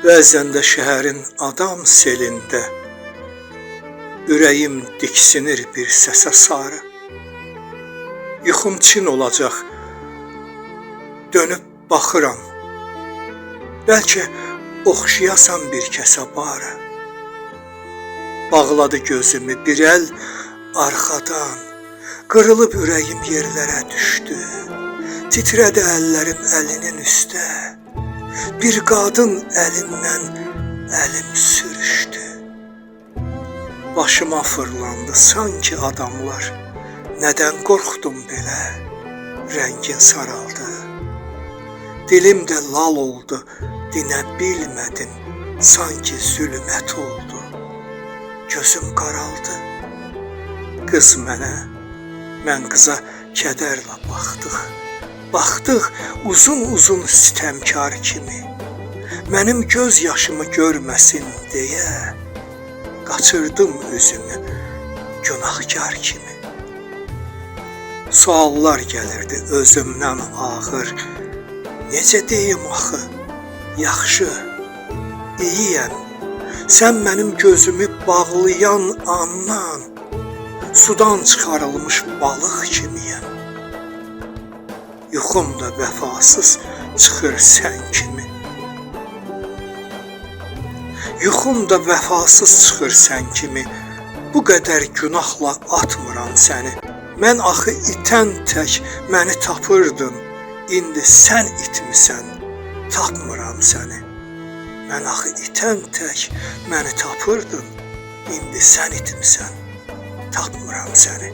Bəzən də şəhərin adam selində ürəyim diksinir bir səsə sarı. Yuxum çin olacaq, dönüb baxıram. Bəlkə oxşayasan bir kəsə barı. Bağladı gözümü bir əl arxadan, qırılıb ürəyim yerlərə düşdü. Titrədi əllərim əlinin üstə, bir qadın əlindən əlim sürüşdü. Başıma fırlandı sanki adamlar, nədən qorxdum belə, rəngin saraldı. Dilim də lal oldu, dinə bilmədim, sanki zülmət oldu. Gözüm qaraldı, qız mənə, mən qıza kədərlə baxdıq. Baxdıq uzun-uzun sitəmkar kimi, mənim göz yaşımı görməsin deyə, qaçırdım üzümü günahkar kimi. Suallar gəlirdi özümdən ağır, necə deyim axı, yaxşı, iyiyəm, sən mənim gözümü bağlayan andan, sudan çıxarılmış balıq kimiyəm. Yuxum da vəfasız çıxır sən kimi. Yuxum da vəfasız çıxır sən kimi. Bu qədər günahla atmıram səni. Mən axı itən tək məni tapırdın. İndi sən itmisən, tapmıram səni. Mən axı itən tək məni tapırdın. İndi sən itmisən, tapmıram səni.